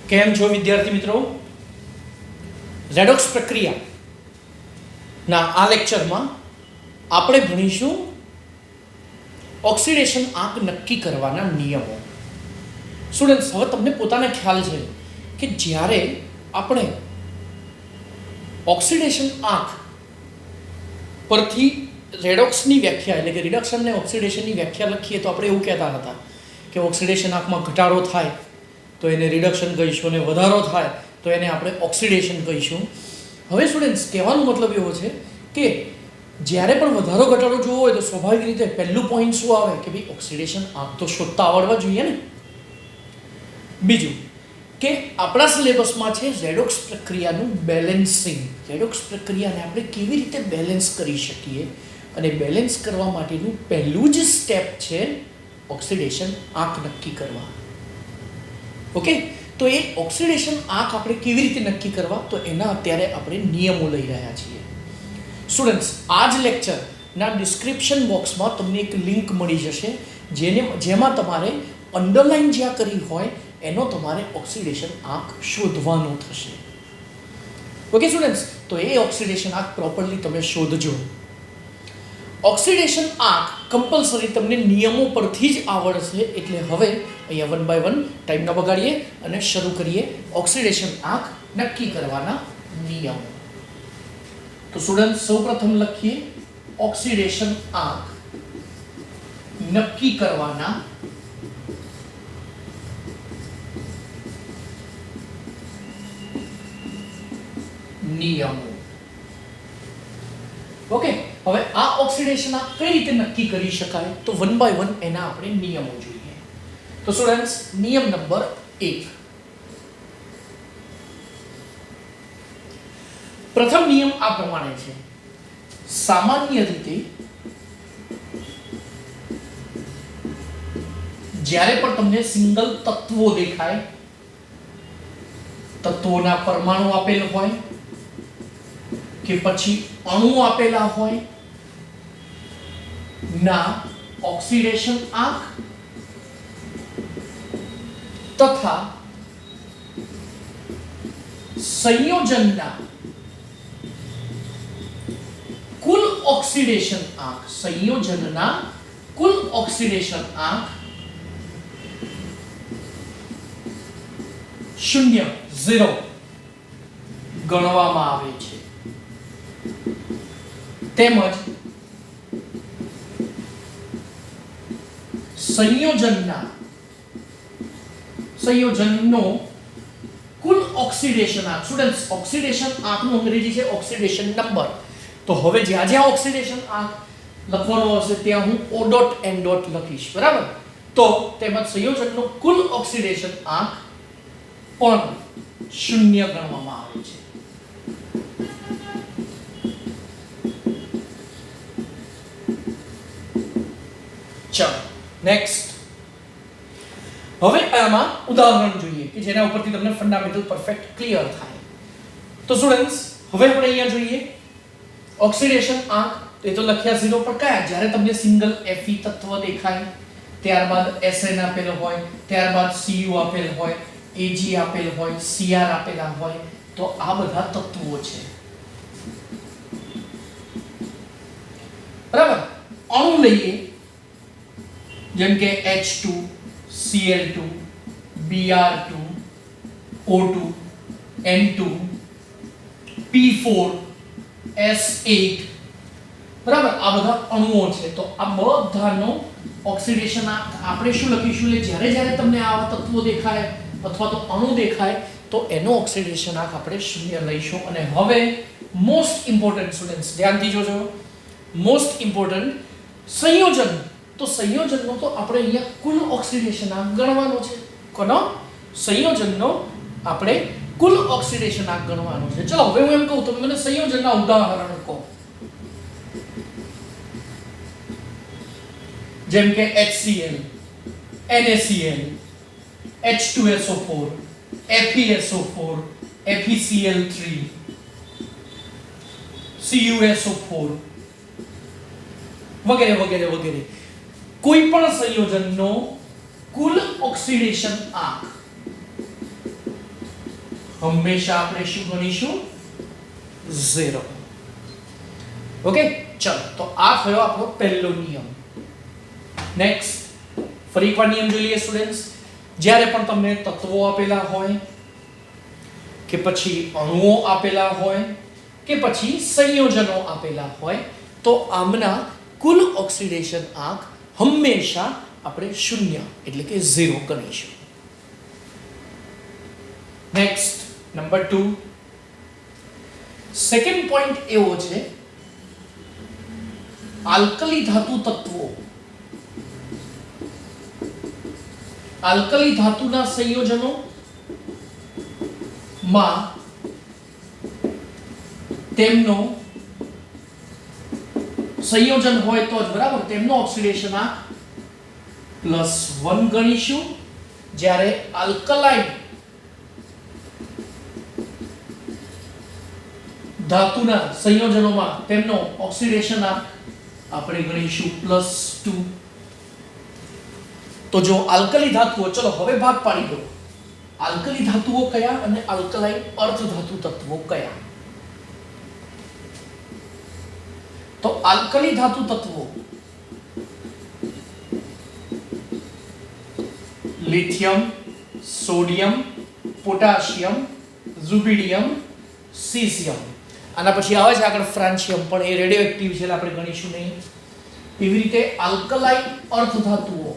કેમ છો વિદ્યાર્થી મિત્રો? રેડોક્સ પ્રક્રિયાના આ લેક્ચરમાં આપણે ભણીશું ઓક્સિડેશન આંક નક્કી કરવાના નિયમો. સ્ટુડન્ટ્સ, હવે તમને પોતાને ખ્યાલ છે કે જ્યારે આપણે ઓક્સિડેશન આંક પરથી રેડોક્સની વ્યાખ્યા એટલે કે રિડક્શન અને ઓક્સિડેશનની વ્યાખ્યા લખીએ તો આપણે એવું કહેતા હતા કે ઓક્સિડેશન આંકમાં ઘટાડો થાય તો એને રિડક્શન કહીશું અને વધારો થાય તો એને આપણે ઓક્સિડેશન કહીશું. હવે સ્ટુડન્ટ્સ, કહેવાનો મતલબ એવો છે કે જ્યારે પણ વધારો ઘટાડો જોવો હોય તો સ્વાભાવિક રીતે પહેલું પોઈન્ટ શું આવે કે ભાઈ ઓક્સિડેશન આંક તો શોધતા આવડવા જોઈએ ને. બીજું કે આપણા સિલેબસમાં છે રેડોક્સ પ્રક્રિયાનું બેલેન્સિંગ. રેડોક્સ પ્રક્રિયાને આપણે કેવી રીતે બેલેન્સ કરી શકીએ અને બેલેન્સ કરવા માટેનું પહેલું જ સ્ટેપ છે ઓક્સિડેશન આંક નક્કી કરવા. ઓકે, તો એ ઓક્સિડેશન આંક આપણે કેવી રીતે નક્કી કરવા તો એના અત્યારે આપણે નિયમો લઈ રહ્યા છીએ. સ્ટુડન્ટ્સ, આ જ લેક્ચરના ડિસ્ક્રિપ્શન બોક્સમાં તમને એક લિંક મળી જશે જેમાં તમારે અંડરલાઇન જ્યાં કરી હોય એનો તમારે ઓક્સિડેશન આંક શોધવાનો થશે. ઓકે સ્ટુડન્ટ્સ, તો એ ઓક્સિડેશન આંક પ્રોપરલી તમે શોધજો. ઓક્સિડેશન આંક કમ્પલસરી તમને નિયમો પરથી જ આવડશે. એટલે હવે અહીંયા 1 by 1 ટાઈમ ન બગાડીએ અને શરૂ કરીએ ઓક્સિડેશન આંક નક્કી કરવાના નિયમો. તો સ્ટુડન્ટ, સૌપ્રથમ લખીએ ઓક્સિડેશન આંક નક્કી કરવાના નિયમો. ઓકે, હવે આ ઓક્સિડેશન આંક કઈ રીતે નક્કી કરી શકાય તો 1 by 1 એના આપણે નિયમો જોઈએ. તો સ્ટુડન્ટ્સ, નિયમ નંબર 1. પ્રથમ નિયમ આ પ્રમાણે છે. સામાન્ય રીતે જ્યારે પણ તમને સિંગલ તત્વો દેખાય, તત્વોના પરમાણુ આપેલ હોય કે પછી અણુ આપેલા હોય ના ઓક્સિડેશન આંક તથા સંયોજનના કુલ ઓક્સિડેશન આંક, સંયોજનના કુલ ઓક્સિડેશન આંક 0 ગણવામાં આવે છે. તેમજ સંયોજનનો કુલ ઓક્સિડેશન આંક. સ્ટુડન્ટ્સ, ઓક્સિડેશન આંકનું અંગ્રેજી છે ઓક્સિડેશન નંબર. તો હવે જ્યાં જ્યાં ઓક્સિડેશન આંક લખવાનો હશે ત્યાં હું O ડોટ N ડોટ લખીશ, બરાબર? તો તેમજ સંયોજનનો કુલ ઓક્સિડેશન આંક પણ 0 ગણવામાં આવે છે. ચાલો નેક્સ્ટ. હવે આમાં ઉદાહરણ જોઈએ કે જેના ઉપરથી તમને ફંડામેન્ટલ પરફેક્ટ ક્લિયર થાય. તો સ્ટુડન્ટ્સ, હવે આપણે અહીંયા જોઈએ ઓક્સિડેશન આંક. એ તો લખ્યા 0 પર કયા? જ્યારે તમને સિંગલ Fe તત્વ દેખાય, ત્યારબાદ Sn આપેલ હોય, ત્યારબાદ Cu આપેલ હોય, Ag આપેલ હોય, Cr આપેલા હોય, તો આ બધા તત્વો છે, બરાબર? અણુ લઈએ જેમ કે H2, Cl2, Br2, O2, N2, P4, S8, બરાબર? આ બધા અણુઓ છે. તો આ બધાનો ઓક્સિડેશન આપણે શું લખીશું? જ્યારે જ્યારે તમને આવા તત્વો દેખાય અથવા તો અણુ દેખાય તો એનો ઓક્સિડેશન આંક આપણે 0 લઈશું. અને હવે મોસ્ટ ઇમ્પોર્ટન્ટ સ્ટુડન્ટ્સ, ધ્યાનથી જોજો, મોસ્ટ ઇમ્પોર્ટન્ટ સંયોજન. તો સંયોજનનો તો આપણે અહીંયા કુલ ઓક્સિડેશન આંક ગણવાનો છે. કોનો? સંયોજનનો આપણે કુલ ઓક્સિડેશન આંક ગણવાનો છે. ચલો હવે હું એમ કહું, તમે મને સંયોજનના ઉદાહરણ કહો. જેમ કે HCl, NaCl, H2SO4, FeSO4, FeCl3, CuSO4 વગેરે વગેરે વગેરે. કોઈ પણ સંયોજનનો કુલ ઓક્સિડેશન આંક હંમેશા આપણે શું ગણીશું? 0. ઓકે, ચલો તો આ થયો આપણો પહેલો નિયમ. નેક્સ્ટ ફરી એકવાર નિયમ જોઈ લઈએ સ્ટુડન્ટ્સ. જ્યારે પણ તમને તત્વો આપેલા હોય કે પછી અણુઓ આપેલા હોય કે પછી સંયોજનો આપેલા હોય તો આમના કુલ ઓક્સિડેશન આંક હંમેશા આપણે 0 એટલે કે 0 ગણીશું. Next number 2. સેકન્ડ પોઈન્ટ એવો છે, આલ્કલી ધાતુ તત્વો, આલ્કલી ધાતુના સંયોજનો માં તેમનો સંયોજન હોય તો જ બરાબર તેમનો ઓક્સિડેશન આંક +1 ગણીશું. જ્યારે આલ્કલાઇન ધાતુના સંયોજનોમાં તેમનો ઓક્સિડેશન આંક આપણે ગણીશું +2. તો જો આલ્કલી ધાતુઓ, ચલો હવે ભાગ પાડી દો. આલ્કલી ધાતુઓ કયા અને આલ્કલાઇન અર્ધ ધાતુ તત્વો કયા? તો આલ્કલી ધાતુ તત્વો લિથિયમ, સોડિયમ, પોટાશિયમ, રુબિડિયમ, સીઝિયમ. આના પછી આવે છે આગળ ફ્રાન્સિયમ, પણ એ રેડિયો એક્ટિવ છે એટલે આપણે ગણીશું નહીં. એવી રીતે આલ્કલાઇન અર્ધ ધાતુઓ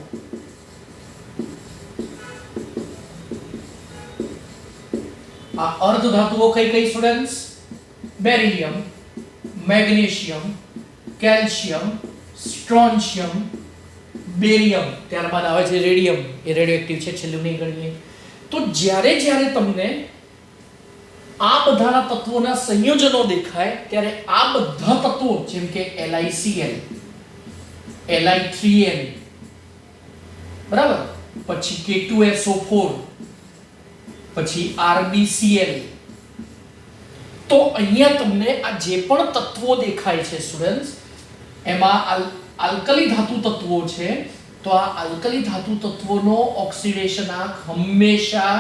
આ અર્ધ ધાતુઓ કઈ કઈ students? Beryllium, magnesium, calcium, strontium, barium, ત્યારબાદ આવે છે રેડિયમ, એ રેડિયોએક્ટિવ છે, છેલ્લું નહીં ગણીએ. તો જ્યારે જ્યારે તમને આ બધાના તત્વોના સંયોજનો દેખાય ત્યારે આ બધા તત્વો જેમ કે LiCl, Li3N, બરાબર, પછી K2SO4, પછી RbCl, તો અહીંયા તમને આ જે પણ તત્વો દેખાય છે સ્ટુડન્ટ્સ એમાં આલ્કલી ધાતુ તત્વો છે. તો આ આલ્કલી ધાતુ તત્વોનો ઓક્સિડેશન આંક હંમેશા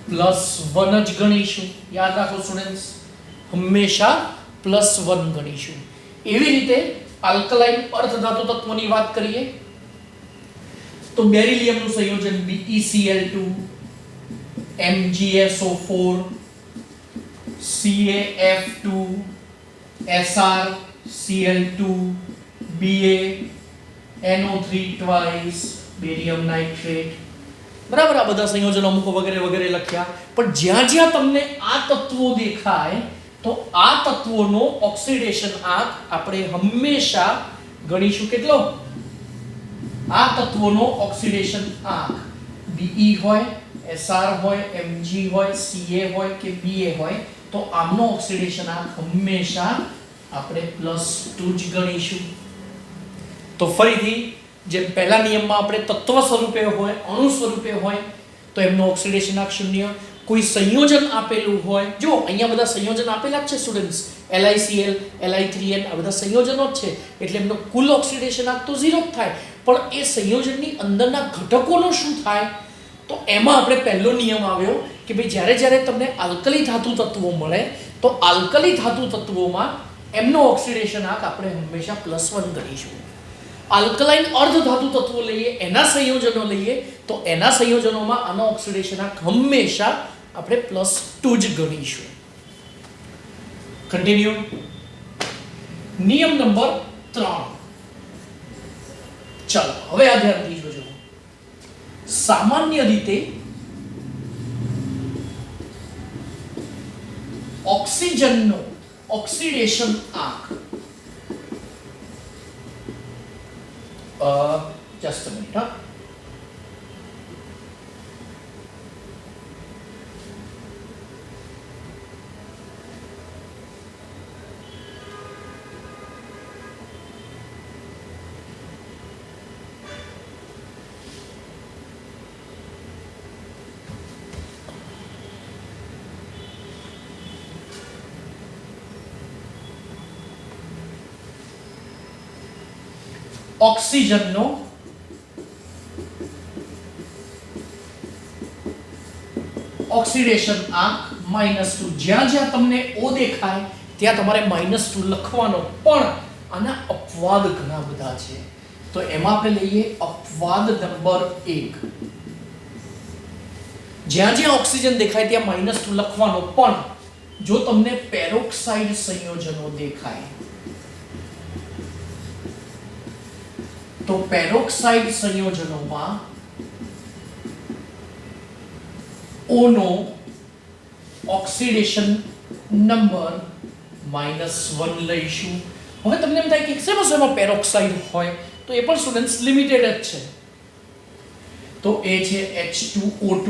+1 જ ગણીશું. યાદ રાખો સ્ટુડન્ટ્સ, હંમેશા +1 ગણીશું. એવી રીતે આલ્કલાઇન અર્ધ ધાતુ તત્વોની વાત કરીએ તો બેરિલિયમનું સંયોજન BeCl2, MgSO4, CaF2, SrCl2, BaNO3 twice, barium nitrate, બરાબર. આ બધા સંયોજનો અમુક વગેરે વગેરે લખ્યા. પણ જ્યાં જ્યાં તમને આ તત્વો દેખાય તો આ તત્વોનો ઓક્સિડેશન આંક આપણે હંમેશા ગણીશું કેટલો? આ તત્વોનો ઓક્સિડેશન આંક Be હોય, Sr હોય, Mg હોય, Ca હોય કે Ba હોય તો આમનો ઓક્સિડેશન આંક હંમેશા આપણે +2 જ ગણીશું. તો ફરીથી જેમ પહેલા નિયમમાં આપણે તત્વ સ્વરૂપે હોય, અણુ સ્વરૂપે હોય તો એમનો ઓક્સિડેશન આંક 0. કોઈ સંયોજન આપેલું હોય, જો અહીંયા બધા સંયોજન આપેલા જ છે સ્ટુડન્ટ્સ, LiCl, Li3N, આ બધા સંયોજનો જ છે એટલે એમનો કુલ ઓક્સિડેશન આંક તો 0 જ થાય. પણ એ સંયોજનની અંદરના ઘટકોનું શું થાય? તો એમાં આપણે પહેલો નિયમ આવ્યો કે ભાઈ જ્યારે જ્યારે તમને આલ્કલી ધાતુ તત્વો મળે તો આલ્કલી ધાતુ તત્વોમાં એમનો ઓક્સિડેશન આંક આપણે હંમેશા +1 ગણીશું. આલ્કલાઇન અર્ધ ધાતુ તત્વો લઈએ, એના સંયોજનો લઈએ તો એના સંયોજનોમાં આનો ઓક્સિડેશન આંક હંમેશા આપણે +2 જ ગણીશું. કન્ટિન્યુ. નિયમ નંબર 3. ચાલો હવે આ ધ્યાનથી જોજો. સામાન્ય રીતે ઓક્સિજનનો ઓક્સિડેશન આંક just a minute, huh? ઓક્સિજનનો ઓક્સિડેશન આંક -2. જ્યાં જ્યાં તમને O દેખાય ત્યાં તમારે -2 લખવાનો, પણ આના અપવાદ ઘણા બધા છે. તો એમાં આપણે લઈએ અપવાદ નંબર 1. જ્યાં જ્યાં ઓક્સિજન દેખાય ત્યાં -2 લખવાનો, પણ જો તમને પેરોક્સાઇડ સંયોજનો દેખાય તો પેરોક્સાઇડ સંયોજનોમાં O નો ઓક્સિડેશન નંબર -1 લઈશું. હવે તમને એમ થાય કે શેમાં પેરોક્સાઇડ હોય, તો એ પણ સ્ટુડન્ટ્સ લિમિટેડ જ છે. તો એ છે H2O2,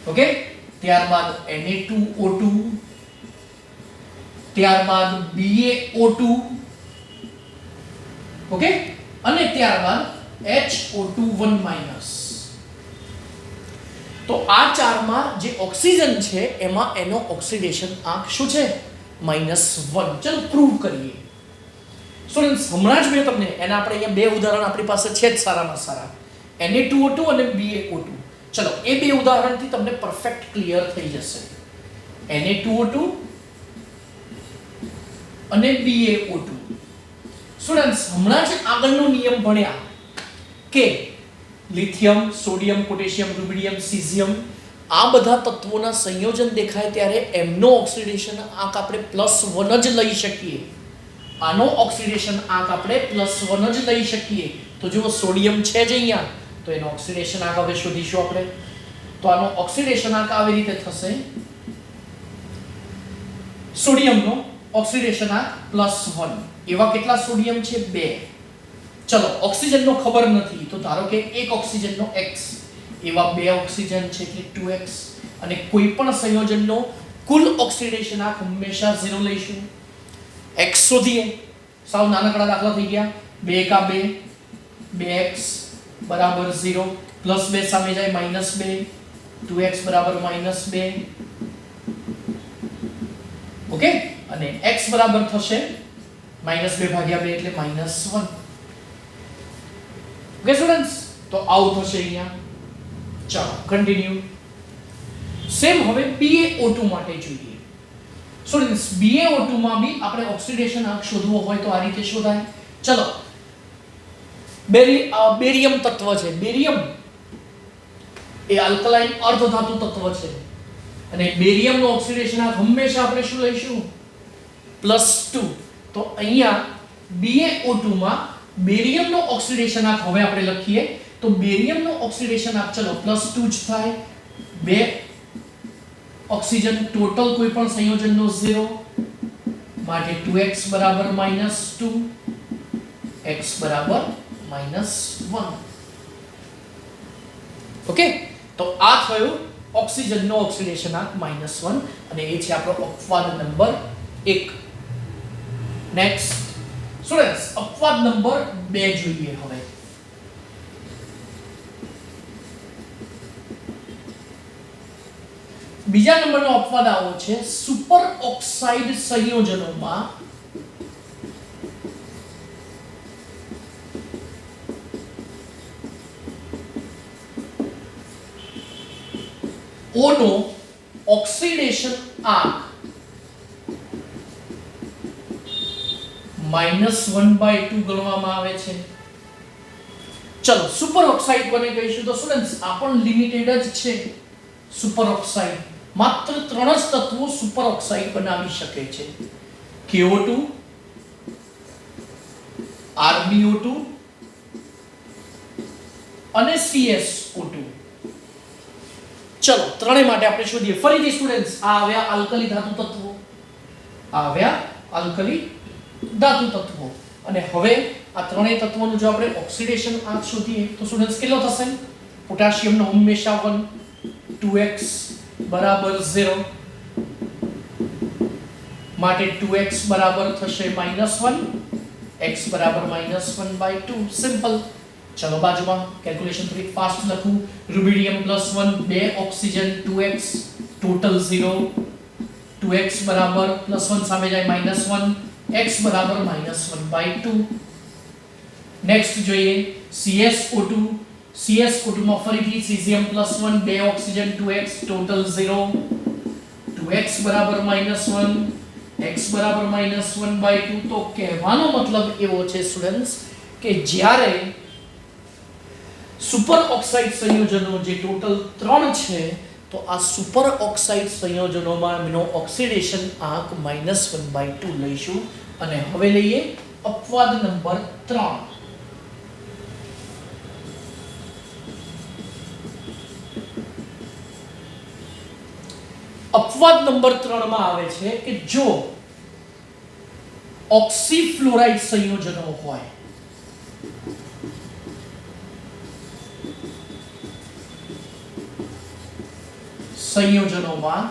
ઓકે, ત્યારબાદ Na2O2, ત્યારબાદ BaO2, ઓકે, અને ત્યારબાદ HO2 તો આ ચારમાં જે ઓક્સિજન છે એમાં એનો ઓક્સિડેશન આંક શું છે? -1. ચલો પ્રૂવ કરીએ. સ્ટુડન્ટ્સ હમણાં જ મેં તમને એના આપણે અહીંયા બે ઉદાહરણ આપણી પાસે છે જ સારામાં સારા, Na2O2 અને BaO2. ચલો એ બે ઉદાહરણથી તમને પરફેક્ટ ક્લિયર થઈ જશે. Na2O2 અને BaO2. સ્ટુડન્ટ્સ હમણાં જ આગળનો નિયમ ભણ્યા કે lithium, sodium, potassium, rubidium, caesium આ બધા તત્વોના સંયોજન દેખાય ત્યારે એમનો ઓક્સિડેશન આંક આપણે +1 જ લઈ શકીએ. આનો ઓક્સિડેશન આંક આપણે +1 જ લઈ શકીએ. તો જો સોડિયમ છે જ અહીંયા, તો એનો ઓક્સિડેશન આંક હવે શોધીશું આપણે. તો આનો ઓક્સિડેશન આંક આવી રીતે થશે. સોડિયમનો ઓક્સિડેશન આંક +1. એવા કેટલા સોડિયમ છે? 2. ચલો ઓક્સિજનનો ખબર નથી, તો ધારો કે એક ઓક્સિજનનો x, એવા 2 ઓક્સિજન છે એટલે 2x. અને કોઈ પણ સંયોજનનો કુલ ઓક્સિડેશન આંક હંમેશા 0 લઈશું. x શોધીએ. સાવ નાનકડા દાખલા થઈ ગયા. 2 કા 2, 2x બરાબર 0, +2 સામે જાય -2, 2x બરાબર -2, ઓકે, અને x બરાબર થશે -2 ભાગ્યા 2 એટલે -1. ઓકે સ્ટુડન્ટ્સ, તો આવું થશે અહીંયા. ચાલો કન્ટિન્યુ. સેમ હવે BaO2 માટે જોઈએ. સ્ટુડન્ટ્સ BaO2 માં બી આપણે ઓક્સિડેશન આંક શોધવો હોય તો આ રીતે શોધાય. ચલો બેરિયમ તત્વ છે. બેરિયમ એ આલ્કલાઇન અર્ધધાતુ તત્વ છે અને બેરિયમનો ઓક્સિડેશન આંક હંમેશા આપણે શું લઈશું? +2. તો અહીંયા BaO2 માં બેરિયમનો ઓક્સિડેશન આંક હવે આપણે લખીએ તો બેરિયમનો ઓક્સિડેશન આંક ચલો +2 જ થાય. 2 ઓક્સિજન ટોટલ કોઈ પણ સંયોજનનો 0 માટે 2x બરાબર -2, x બરાબર -1. ઓકે, તો આ થયું ઓક્સિજનનો ઓક્સિડેશન આંક -1 અને એ છે આપણો અપવાદ નંબર 1. નેક્સ્ટ સ્ટુડન્ટ્સ અપવાદ નંબર 2 જોઈએ. હવે બીજા નંબરનો અપવાદ આવો છે. સુપર ઓક્સાઇડ સંયોજનોમાં O નો ઓક્સિડેશન આંક -1/2 ગણવામાં આવે છે. ચલો સુપર ઓક્સાઇડ કોને કહીશું? તો સ્ટુડન્ટ્સ આ પણ લિમિટેડ જ છે. સુપર ઓક્સાઇડ માત્ર 3 જ તત્વો સુપર ઓક્સાઇડ બનાવી શકે છે. KO2, RbO2 અને CSO2. ચલો ત્રણેય માટે આપણે શોધીએ. ફરીથી સ્ટુડન્ટ્સ આ આવ્યા આલ્કલી ધાતુ તત્વો, આ આવ્યા આલ્કલી ધાતુ તત્વો. અને હવે આ ત્રણેય તત્વોનું જો આપણે ઓક્સિડેશન આંક શોધીએ તો સ્ટુડન્ટ્સ કેટલો થશે? પોટેશિયમનો હંમેશા 1, 2x બરાબર 0 માટે 2x બરાબર થશે -1, x બરાબર -1/2. સિમ્પલ. ચલો બાજુમાં કેલ્ક્યુલેશન થોડી ફાસ્ટ લખું. Rubidium +1, 2 oxygen 2x total 0, 2x બરાબર +1 સામે જાય -1, x બરાબર -1/2. નેક્સ્ટ જોઈએ CSO2 CS કુટુંબમાં ફરીથી cesium +1 2 oxygen 2x total 0 2x બરાબર -1 x બરાબર -1/2 તો કહેવાનો મતલબ એવો છે સ્ટુડન્ટ્સ કે જ્યારે સુપર ઓક્સાઇડ સંયોજનો જે ટોટલ 3 છે તો આ સુપર ઓક્સાઇડ સંયોજનોમાં એનો ઓક્સિડેશન આંક -1/2 લઈશું અને હવે લઈએ અપવાદ નંબર 3 અપવાદ નંબર 3 માં આવે છે કે જો ઓક્સીફ્લોરાઇડ સંયોજનો હોય સંયોજનોમાં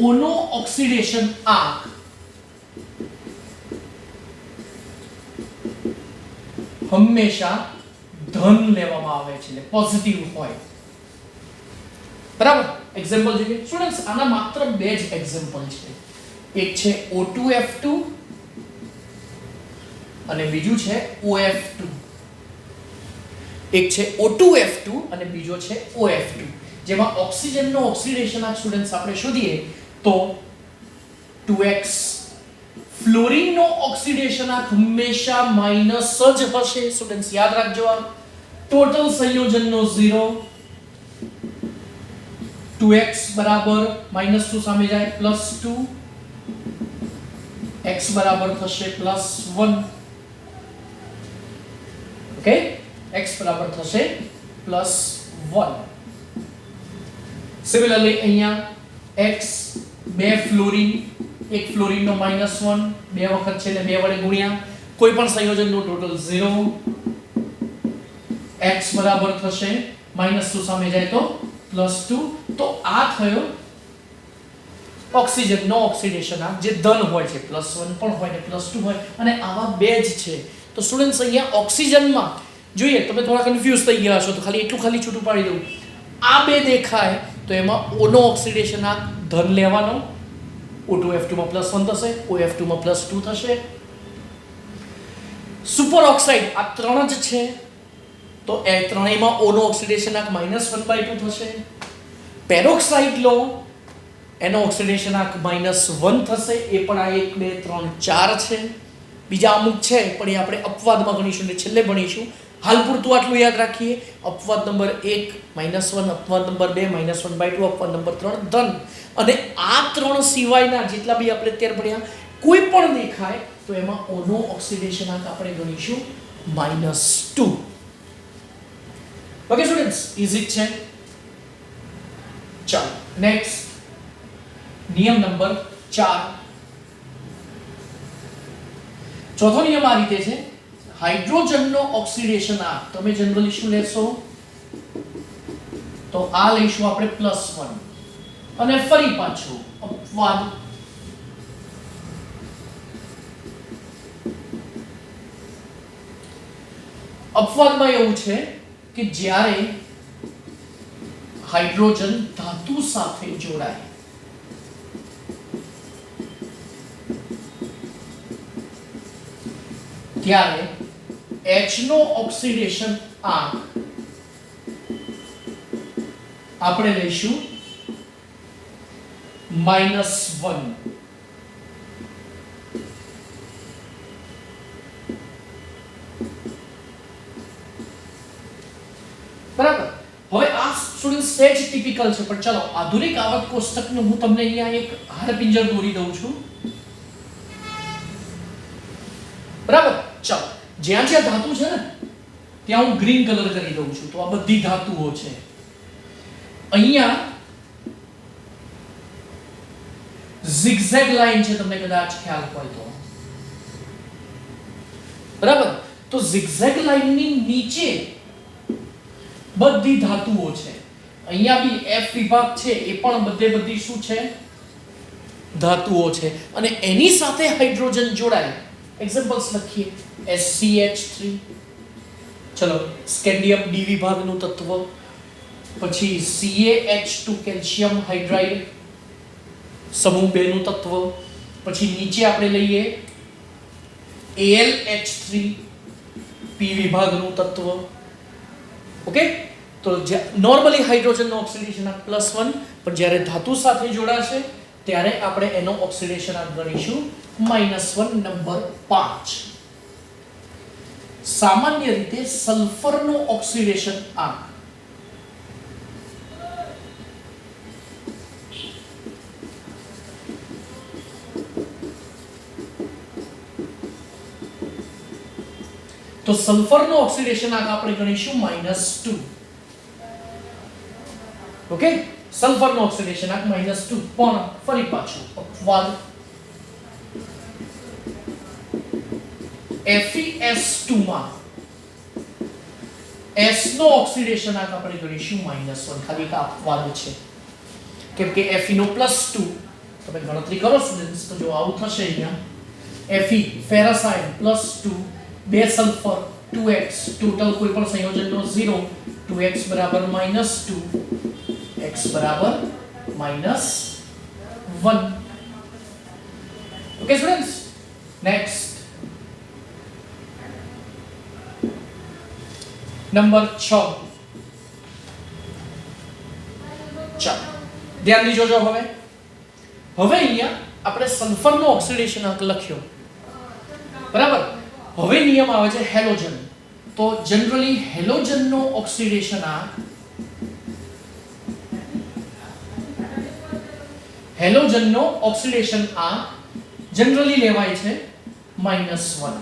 O નો ઓક્સિડેશન આંક હંમેશા ધન લેવામાં આવે છે એટલે પોઝિટિવ હોય બરાબર એક્ઝામ્પલ જોઈએ સ્ટુડન્ટ્સ આના માત્ર બે જ એક્ઝામ્પલ છે એક છે O2F2 અને બીજું છે OF2 એક છે O2F2 અને બીજો છે OF2 જેમાં ઓક્સિજનનો ઓક્સિડેશન આંક સ્ટુડન્ટ્સ આપણે શોધીએ તો 2x ફ્લોરિનનો ઓક્સિડેશન આંક હંમેશા માઈનસ જ હશે સ્ટુડન્ટ્સ યાદ રાખજો આ ટોટલ સંયોજનનો 0 2x બરાબર -2 સામે જાય +2 x બરાબર થશે +1 ઓકે x બરાબર થશે +1 સિમિલરલી અહીંયા x 2 ફ્લોરિન એક ફ્લોરિનનો -1 બે વખત છે એટલે 2 વડે ગુણ્યા કોઈ પણ સંયોજનનો ટોટલ 0 x બરાબર થશે -2 સામે જાય તો +2 તો આ થયો ઓક્સિજનનો ઓક્સિડેશન આંક જે ધન હોય છે +1 પણ હોય ને +2 હોય અને આવા બે જ છે તો સ્ટુડન્ટ્સ અહીંયા ઓક્સિજનમાં જોઈએ તમે થોડા કન્ફ્યુઝ થઈ ગયા છો તો ખાલી એટલું ખાલી છૂટું પાડી દઉં આ બે દેખાય તો એમાં O નો ઓક્સિડેશન આંક ધન લેવાનો O2F2 માં +1 થશે OF2 માં +2 થશે સુપર ઓક્સાઇડ આ ત્રણ જ છે તો એ ત્રણેયમાં O નો ઓક્સિડેશન આંક -1/2 થશે પેરોક્સાઇડ લો એનો ઓક્સિડેશન આંક -1 થશે એ પણ આ 1 2 3 4 છે બીજા અમુક છે પણ એ આપણે અપવાદમાં ગણીશું ને છેલ્લે ભણીશું હાલ પૂરતું આટલું યાદ રાખીએ અપવાદ નંબર 1 -1 અપવાદ નંબર 2 -1/2 અપવાદ નંબર 3 ધન અને આ ત્રણ સિવાયના જેટલા બી આપણે અત્યારે ભણ્યા કોઈ પણ દેખાય તો એમાં O નો ઓક્સિડેશન આંક આપણે ગણીશું -2 ઓકે સ્ટુડન્ટ્સ ઈઝી છે ચાલો નેક્સ્ટ નિયમ નંબર 4 ચોથો નિયમ આ રીતે છે હાઇડ્રોજનનો ઓક્સિડેશન આંક તમે જનરલી શું લેશો તો આ લઈશું આપણે +1 અને ફરી પાછું અપવાદ અપવાદમાં એવું છે કે જ્યારે હાઇડ્રોજન ધાતુ સાથે જોડાય ત્યારે H નો ઓક્સિડેશન આંક આપણે લઈશું -1 બરાબર હવે આ સ્ટુડન્ટ સેજ ટિપિકલ છે પણ ચલો આધુનિક આવર્ત કોષ્ટકનું હું તમને અહીંયા એક હાડપિંજર દોરી દઉં છું બરાબર ચલો જ્યાં જ્યાં ધાતુ છે ને ત્યાં હું ગ્રીન કલર કરી દઉં છું તો આ બધી ધાતુઓ છે અહીંયા zigzag લાઈન છે તમને કદાચ ખ્યાલ હોય તો બરાબર તો zigzag લાઈનની નીચે બધી ધાતુઓ છે અહીંયા બી F વિભાગ છે એ પણ બધી શું છે ધાતુઓ છે અને એની સાથે હાઇડ્રોજન જોડાય એક્ઝામ્પલ્સ લખીએ SCH3 ચલો સ્કેન્ડિયમ ડી વિભાગનું તત્વ પછી CaH2 કેલ્શિયમ હાઇડ્રાઇડ સમૂહ 2 નું તત્વ પછી નીચે આપણે લઈએ AlH3 પી વિભાગનું તત્વ. ઓકે, તો નોર્મલી હાઇડ્રોજનનો ઓક્સિડેશનાંક +1, પણ જ્યારે ધાતુ સાથે જોડાશે ત્યારે આપણે એનો ઓક્સિડેશનાંક ગણીશું -1. નંબર 5, સામાન્ય રીતે સલ્ફરનો ઓક્સિડેશન આંક તો સલ્ફરનો ઓક્સિડેશનાંક આપણે ગણીશું -2. ઓકે, સલ્ફરનો ઓક્સિડેશનાંક -2, પણ ફરી પાછું અપવાદ FeS2 માં S નો ઓક્સિડેશનાંક આપણે ગણીશું -1. ખાલી એક અપવાદ છે, કેમ કે Fe નો +2 તમે ગણતરી કરો સ્ટુડન્ટ્સ તો જો આવું થશે અહીંયા Fe ferrous ion +2, 2 sulphur 2x, total કોઈ પણ સંયોજનનો 0, 2x બરાબર -2, x બરાબર -1. Okay students, next number 6. ચાલો ધ્યાન દીજો. જો હવે અહીંયા આપણે સલ્ફરનો ઓક્સિડેશનાંક લખ્યો, બરાબર. હવે નિયમ આવે છે હેલોજન. તો જનરલી હેલોજનનો ઓક્સિડેશનાંક જનરલી લેવાય છે -1.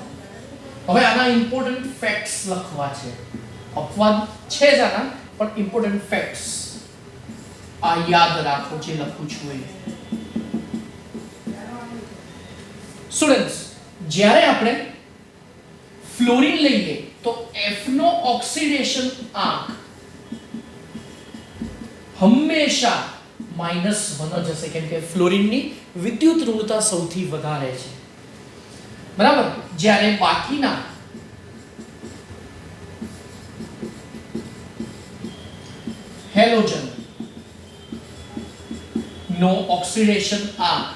હવે આના ઇમ્પોર્ટન્ટ ફેક્ટ્સ લખવા છે. અપવાદ છે જ આના, પણ ઇમ્પોર્ટન્ટ ફેક્ટ્સ આ યાદ રાખો જે લખું છું એ. સ્ટુડન્ટ્સ, જ્યારે આપણે ફ્લોરિન લઈએ તો F નો ઓક્સિડેશન આંક હંમેશા -1 જ હશે, કેમ કે ફ્લોરિનની વિદ્યુત ઋણતા સૌથી વધારે છે, બરાબર. જ્યારે બાકીના હેલોજન નો ઓક્સિડેશન આંક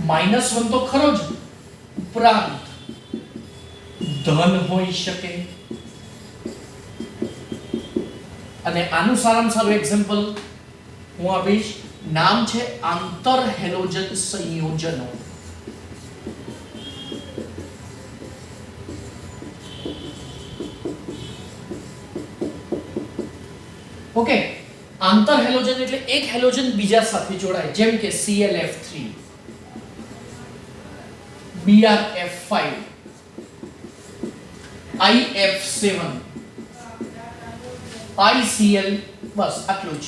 -1 તો ખરો જ, ઉપરાંત ધન હોઈ શકે. અને આનું સારામાં સારું એક્ઝામ્પલ હું આપીશ, નામ છે આંતર હેલોજન સંયોજનો. ઓકે, આંતર હેલોજન એટલે એક હેલોજન બીજા સાથે જોડાય, જેમ કે ClF3, BrF5, IF7, ICl, બસ આટલું જ.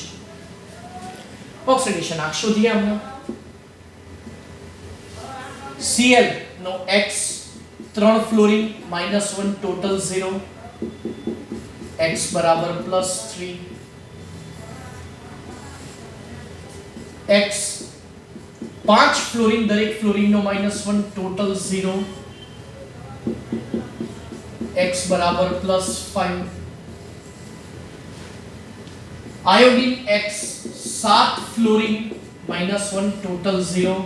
ઓક્સિડેશન આંક શોધીએ આપણે. Cl નો X 3 ફ્લોરિન -1, ટોટલ 0, X બરાબર +3, X 5 ફ્લોરિન, દરેક ફ્લોરિનનો -1, ટોટલ 0, X બરાબર +5. Iodine X 7 fluorine -1, total 0,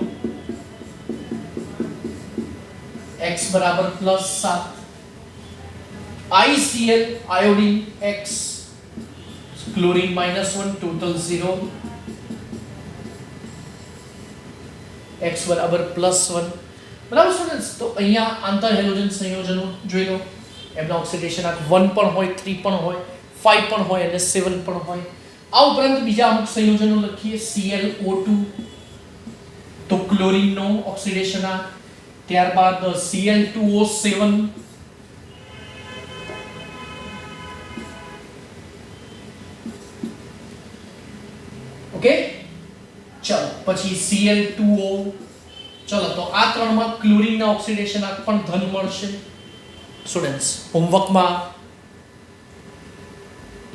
X બરાબર +7. ICl iodine X chlorine -1, total 0, X બરાબર +1. બરાબર સ્ટુડન્ટ્સ, તો અહીંયા આંતર હેલોજન સંયોજનો જોઈ લો. એમના ઓક્સિડેશનાંક 1 પણ હોય, 3 પણ હોય, 5 પણ હોય અને 7 પણ હોય. આ ઉપરાંત બીજા અમુક સંયોજનો લખીએ. ClO2 તો ક્લોરીનનો ઓક્સિડેશનાંક, ત્યારબાદ Cl2O7, ઓકે. ચલો પછી Cl2O. ચલો તો આ ત્રણમાં ક્લોરીનના ઓક્સિડેશનાંક પણ ધન મળશે. સ્ટુડન્ટ્સ, હોમવર્કમાં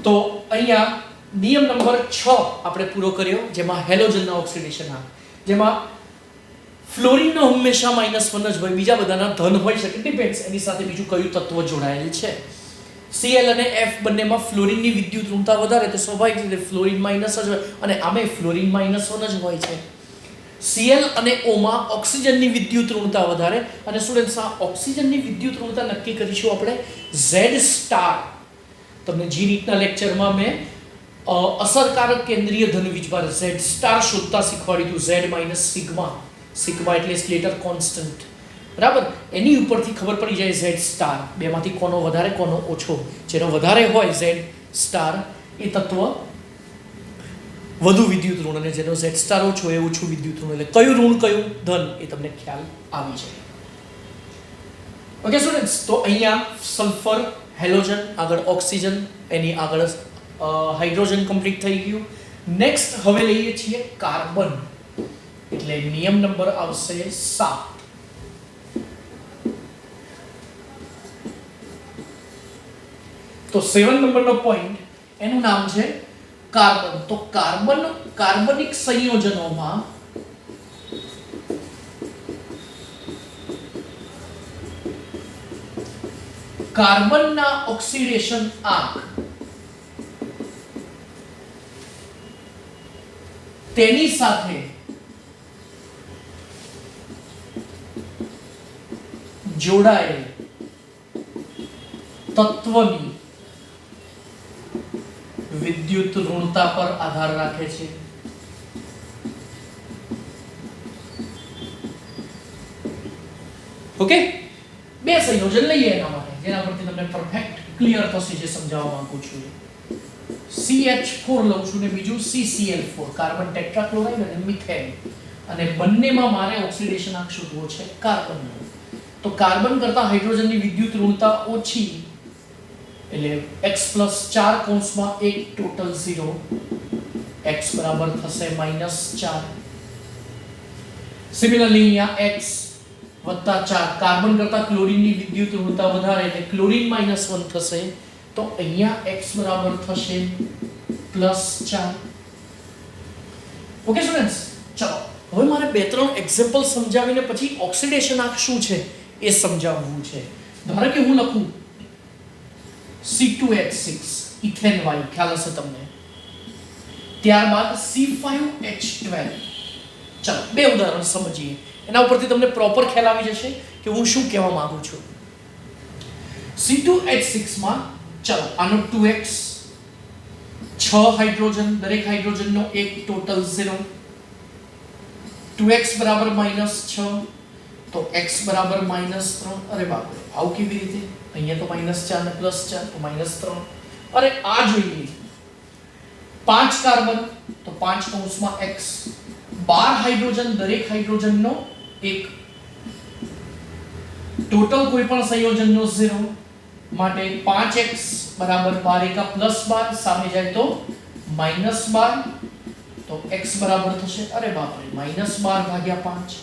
તો અહીંયા નિયમ નંબર 6 આપણે પૂરો કર્યો, જેમાં હેલોજનના ઓક્સિડેશનાંક, જેમાં ફ્લોરિનનો હંમેશા -1 જ હોય, બીજા બધાના ધન હોઈ શકે, ડિપેન્ડ્સ એની સાથે બીજું કયું તત્વ જોડાયેલ છે. Cl અને F બંનેમાં ફ્લોરિનની વિદ્યુત ઋણતા વધારે, તો સ્વાભાવિક રીતે ફ્લોરિન માઈનસ જ હોય, અને આમે ફ્લોરિન -1 જ હોય છે. Cl અને O માં ઓક્સિજનની વિદ્યુત ઋણતા વધારે. અને સ્ટુડન્ટ્સ, આ ઓક્સિજનની વિદ્યુત ઋણતા નક્કી કરીશું આપણે Z સ્ટાર. તમને જી નીટના લેક્ચરમાં મેં અસરકારક કેન્દ્રીય ધન વીજભાર Z સ્ટાર શોધતા શીખવાડ્યું હતું. Z minus sigma. સિગ્મા એટલે સ્લેટર કોન્સ્ટન્ટ. બરાબર, એની ઉપરથી ખબર પડી જાય Z સ્ટાર બેમાંથી કોનો વધારે કોનો ઓછો. જેનો વધારે હોય Z સ્ટાર એ તત્વ વધુ વિદ્યુત ઋણ, અને જેનો Z સ્ટાર ઓછો એ ઓછું વિદ્યુત ઋણ. એટલે કયું ઋણ કયું ધન એ તમને ખ્યાલ આવી જાય. ઓકે સ્ટુડન્ટ્સ, તો અહીંયા સલ્ફર, હેલોજન, આગળ ઓક્સિજન, એની આગળ હાઇડ્રોજન કમ્પ્લીટ થઈ ગયું. નેક્સ્ટ હવે લઈએ છીએ કાર્બન. એટલે નિયમ નંબર આવશે 7. તો 7 નંબરનો પોઈન્ટ એનું નામ છે કાર્બન. તો કાર્બનિક સંયોજનોમાં કાર્બનના ઓક્સિડેશન આંક તેની સાથે જોડાયેલ તત્વની વિદ્યુત ઋણતા પર આધાર રાખે છે. ઓકે, બે સંયોજન લઈએ એના માટે, જેના પરથી તમને પરફેક્ટ ક્લિયર થશે જે સમજાવવા માંગુ છું. CH4 લઉં છું ને બીજું CCl4, કાર્બન ટેટ્રાક્લોરાઇડ અને મિથેન. અને બંનેમાં મારે ઓક્સિડેશન આંક શોધવો છે કાર્બનનો. તો કાર્બન કરતા હાઇડ્રોજનની વિદ્યુત ઋણતા ઓછી, એટલે x+4 કૌંસમાં 1 ટોટલ 0, x બરાબર થશે -4. સિમિલરલી અહીંયા x + 4, કાર્બન કરતા ક્લોરીનની વિદ્યુત ઋણતા વધારે એટલે ક્લોરીન -1 થશે. તો અહીંયા x બરાબર થશે +4. ઓકે સ્ટુડન્ટ્સ, ચલો હવે મારે બે ત્રણ એક્ઝામ્પલ સમજાવીને પછી ઓક્સિડેશન આંક શું છે એ સમજાવવું છે. ધારો કે હું લખું C2H6 ઇથેન વાયુ, ખ્યાલ હશે તમને. ત્યારબાદ C5H12. ચલો બે ઉદાહરણ સમજીએ, એના ઉપરથી તમને પ્રોપર ખ્યાલ આવી જશે કે હું શું કહેવા માંગુ છું. C2H6 માં ચલો આનો 2x, 6 હાઇડ્રોજન, દરેક હાઇડ્રોજનનો એક ટોટલ 0, 2x બરાબર -6, તો x બરાબર -3. અરે બાપ રે, આવું કેવી રીતે? અહીંયા તો -4 ને +4 તો -3. અરે આ જોઈએ 5 કાર્બન, તો 5 કૌંસમાં x, 12 હાઇડ્રોજન, દરેક હાઇડ્રોજનનો એક, ટોટલ કોઈ પણ સંયોજનનો 0, માટે 5x બરાબર 12 + 12, સામે જાય તો -12, તો x બરાબર થશે અરે બાપ રે -12/5.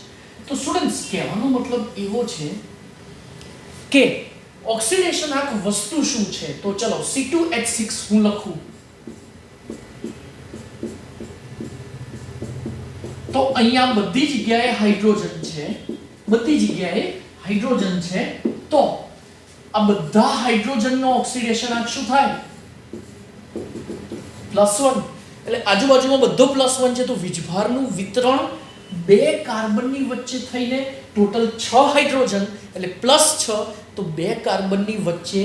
તો સ્ટુડન્ટ્સ, કહેવાનો મતલબ એવો છે કે ઓક્સિડેશન આંક વસ્તુ શું છે. તો ચલો C2H6 હું લખું તો અહીંયા બધી જગ્યાએ હાઇડ્રોજન છે, બધી જગ્યાએ હાઇડ્રોજન છે. તો આ બધા હાઇડ્રોજનનો ઓક્સિડેશન આંક શું થાય? +1. એટલે આજુબાજુમાં બધો +1 છે, તો વીજભારનું વિતરણ બે કાર્બનની વચ્ચે થઈને ટોટલ 6 હાઇડ્રોજન એટલે +6, તો બે કાર્બનની વચ્ચે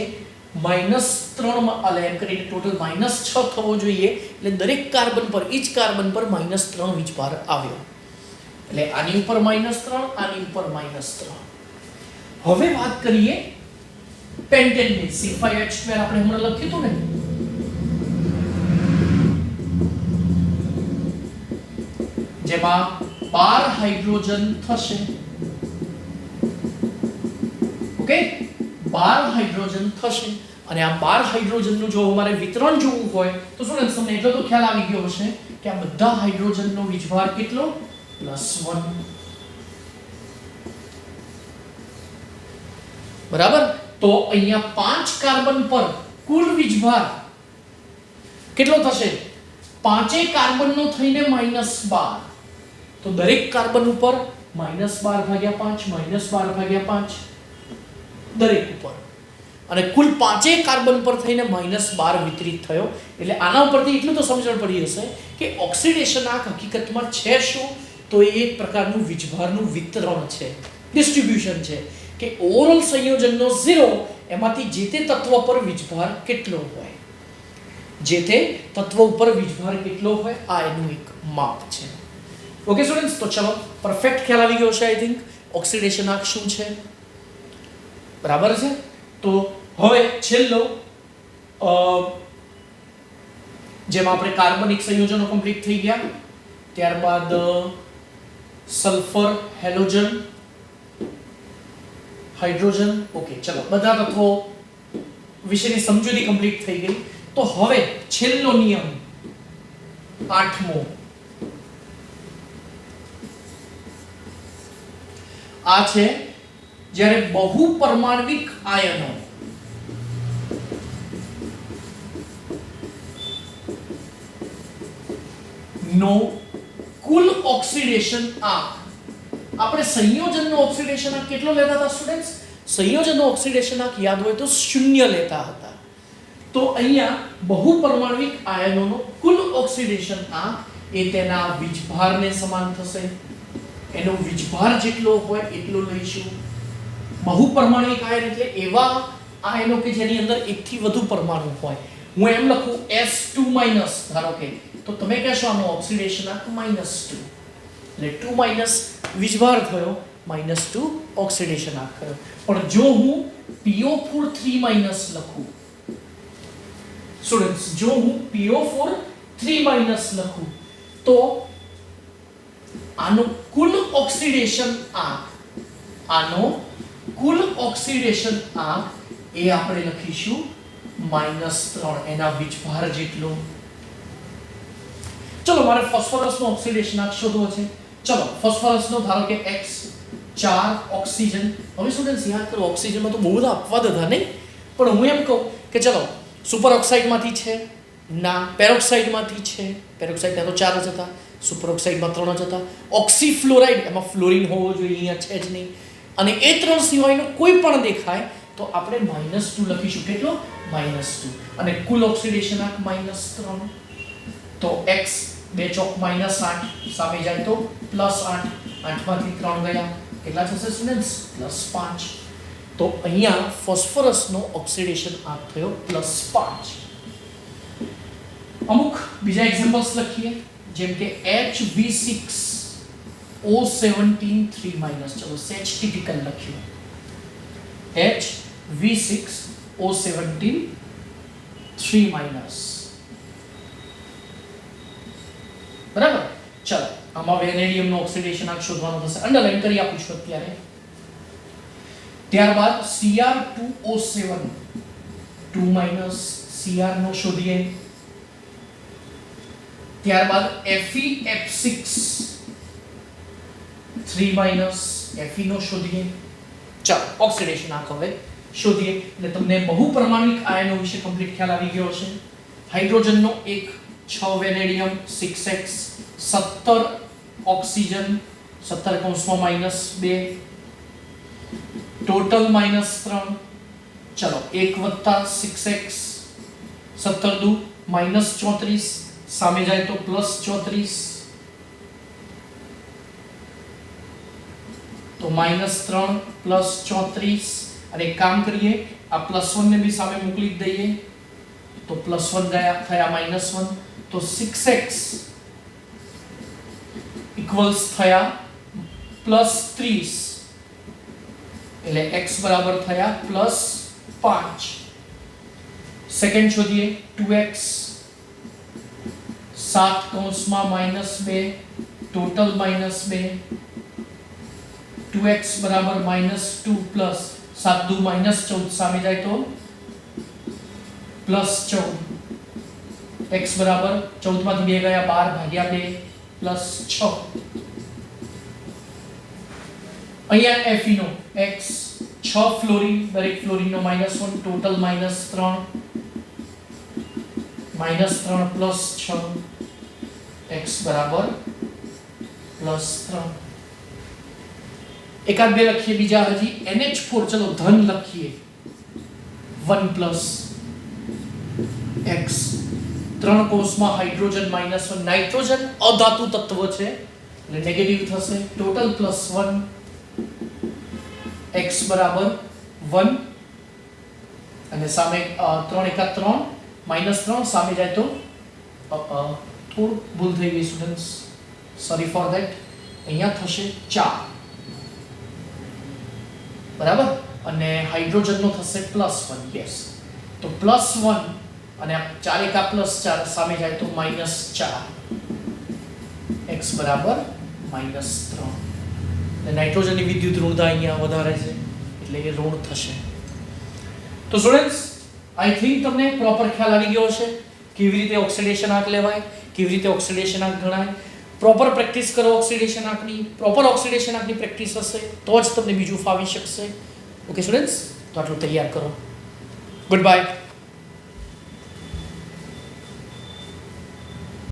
-3 માં એમ કરીને ટોટલ -6 થવો જોઈએ. એટલે દરેક કાર્બન પર, ઈચ કાર્બન પર -3 વીજભાર આવ્યો. એટલે આની ઉપર -3, આની ઉપર -3. હવે વાત કરીએ પેન્ટેનની. C5H12 આપણે હમણાં લખ્યું હતું ને, જેમાં 12 હાઇડ્રોજન થશે. ઓકે, 12 હાઇડ્રોજન થશે. અને આ 12 હાઇડ્રોજનનું જો અમારે વિતરણ જોવું હોય તો શું તમને એટલો તો ખ્યાલ આવી ગયો હશે કે આ બધા હાઇડ્રોજનનો વીજભાર કેટલો? +1. બરાબર. તો અહીંયા 5 કાર્બન પર કુલ વીજભાર કેટલો થશે? 5 કાર્બનનો થઈને -12, તો દરેક કાર્બન ઉપર -12/5, -12/5 દરેક ઉપર, અને કુલ 5 કાર્બન પર થઈને -12 વિતરિત થયો. એટલે આના ઉપરથી એટલું તો સમજણ પડી હશે કે ઓક્સિડેશન આંક હકીકતમાં છે શું? તો એ એક પ્રકારનું વીજભારનું વિતરણ છે, ડિસ્ટ્રીબ્યુશન છે કે ઓવરઓલ સંયોજનનો 0 એમાંથી જે તે તત્વ પર વીજભાર કેટલો હોય, જે તે તત્વ ઉપર વીજભાર કેટલો હોય, આ એનું એક માપ છે. ઓકે સ્ટુડન્ટ્સ, તો ચલો પરફેક્ટ ખ્યાલ આવી ગયો છે આઈ થિંક ઓક્સિડેશનાંક શું છે, બરાબર છે. તો હવે છેલ્લો જેમાં આપણે કાર્બનિક સંયોજનો કમ્પ્લીટ થઈ ગયા, ત્યારબાદ સલ્ફર, હેલોજન, હાઇડ્રોજન. ઓકે ચલો બધા તત્વો વિશેની સમજૂતી કમ્પ્લીટ થઈ ગઈ. તો હવે છેલ્લો નિયમ 8મો આ છે જ્યારે બહુપરમાણવિક આયનો નો કુલ ઓક્સિડેશન આંક, આપણે સંયોજનનો ઓક્સિડેશન આંક કેટલો લેતા હતા સ્ટુડન્ટ્સ? સંયોજનનો ઓક્સિડેશન આંક યાદ હોય તો 0 લેતા હતા. તો અહીંયા બહુપરમાણવિક આયનોનો કુલ ઓક્સિડેશન આંક એ તેના વીજભારને સમાન થશે, એનો વીજભાર જેટલો હોય એટલો લઈશું. બહુપરમાણવિક આયન એટલે એવા આયનો કે જેની અંદર એકથી વધુ પરમાણુ હોય. હું એમ લખું S2- ધારો કે, તો તમે કહેશો આનો ઓક્સિડેશન આંક -2, એટલે 2- વીજભાર થયો, -2 ઓક્સિડેશન આંક થયો. પણ જો હું PO4 3- લખું સ્ટુડન્ટ્સ, જો હું PO4 3- લખું તો આનો કુલ ઓક્સિડેશન આંક, આનો કુલ ઓક્સિડેશન આંક એ આપણે લખીશું -3 એના વીજભાર જેટલો. ચલો મારે ફોસ્ફરસનો ઓક્સિડેશન આંક શોધવો છે. ચલો ફોસ્ફરસનો ધારો કે X4 ઓક્સિજન. હવે સ્ટુડન્ટ્સ યાદ કરો, ઓક્સિજનમાં તો બહુ બધા અપવાદ હતા નહીં, પણ હું એમ કહું કે ચલો સુપર ઓક્સાઇડમાંથી છે, ના પેરોક્સાઇડમાંથી છે, પેરોક્સાઇડના તો 4 જ હતા, સુપર ઓક્સાઇડમાં 3 જ હતા. ઓક્સીફ્લોરાઇડ, એમાં ફ્લોરિન હોવો જોઈએ, અહીંયા છે જ નહીં, અને એ 3 સિવાયનો કોઈ પણ દેખાય તો આપણે -2 લખીશું. કેટલો? -2. અને કુલ ઓક્સિડેશન આંક -3. તો x 2 ચોક -8 સામે જાય તો +8, 8માંથી 3 ગયા, કેટલા થશે સ્ટુડન્ટ્સ? +5. તો અહીંયા ફોસ્ફરસનો ઓક્સિડેશન આંક થયો +5. અમુક બીજા એક્ઝામ્પલ્સ લખીએ, જેમ કે HV6O17 3-. ચલો સેચ ટિપિકલ લખ્યું, HV6O17 3-. બરાબર. ચલો આમાં વેનેડિયમનો ઓક્સિડેશન આંક શોધવાનો થશે, અંડરલાઈન કરી આપું છું અત્યારે. ત્યારબાદ Cr2O7 2- Cr નો શોધીએ. ત્યારબાદ FeF6 3- Fe નો શોધીએ. ચાલો ઓક્સિડેશન આંક હવે શોધીએ, એટલે તમને બહુપરમાણવિક આયનો વિશે કમ્પ્લીટ ખ્યાલ આવી ગયો છે. હાઇડ્રોજનનો 1 6 વેનેડિયમ 6x 17 ઓક્સિજન 17 -2 ટોટલ -3. ચલો 1 + 6x 17 દુ -34 સામે જાય તો +34, તો -3 + 34. અને એક કામ કરીએ, આ +1 ને બી સામે મોકલી દઈએ તો +1 ગયા થયા -1, તો 6x ઇક્વલ્સ થયા +30, એટલે x બરાબર થયા +5. સેકન્ડ શોધીએ 2x 7 -2 ટોટલ -2, 2x બરાબર -2 પ્લસ 7 દુ -14 સામે જાય તો +14, x બરાબર 14 માંથી 2 ગયા 12 / 2 +6. અહીંયા Fe નો x 6 ફ્લોરિન, દરેક ફ્લોરિન નો -1, ટોટલ -3 +6, x બરાબર +3. એકાદ બે લખીએ બીજા હજી. NH4 ચલો ધન લખીએ, 1 + x 3 કોષમાં હાઇડ્રોજન -1. નાઇટ્રોજન અધાતુ તત્વ છે, એટલે નેગેટિવ થશે ટોટલ +1 x બરાબર 1 અને સામે 3 × 3 -3 સામે જાય તો થોડું ભૂલ થઈ ગઈ સ્ટુડન્ટ્સ, સોરી ફોર ધેટ. અહીંયા થશે 4 બરાબર અને હાઇડ્રોજનનો થશે +1. યસ, તો +1 અને 4 × +4 સામે જાય તો -4 x બરાબર -3. અને નાઇટ્રોજનની વિદ્યુત ઋણતા અહીંયા વધારે છે એટલે એ ઋણ થશે. તો સ્ટુડન્ટ્સ, આઈ થિંક તમને પ્રોપર ખ્યાલ આવી ગયો હશે કેવી રીતે ઓક્સિડેશન આંક લેવાય, કેવી રીતે ઓક્સિડેશન આંક ગણાય. પ્રોપર પ્રેક્ટિસ કરો ઓક્સિડેશન આંકની. પ્રોપર ઓક્સિડેશન આંકની પ્રેક્ટિસ હશે તો જ તમને બીજું ફાવી શકશે. ઓકે સ્ટુડન્ટ્સ, તો આટલું તૈયાર કરો. Good bye.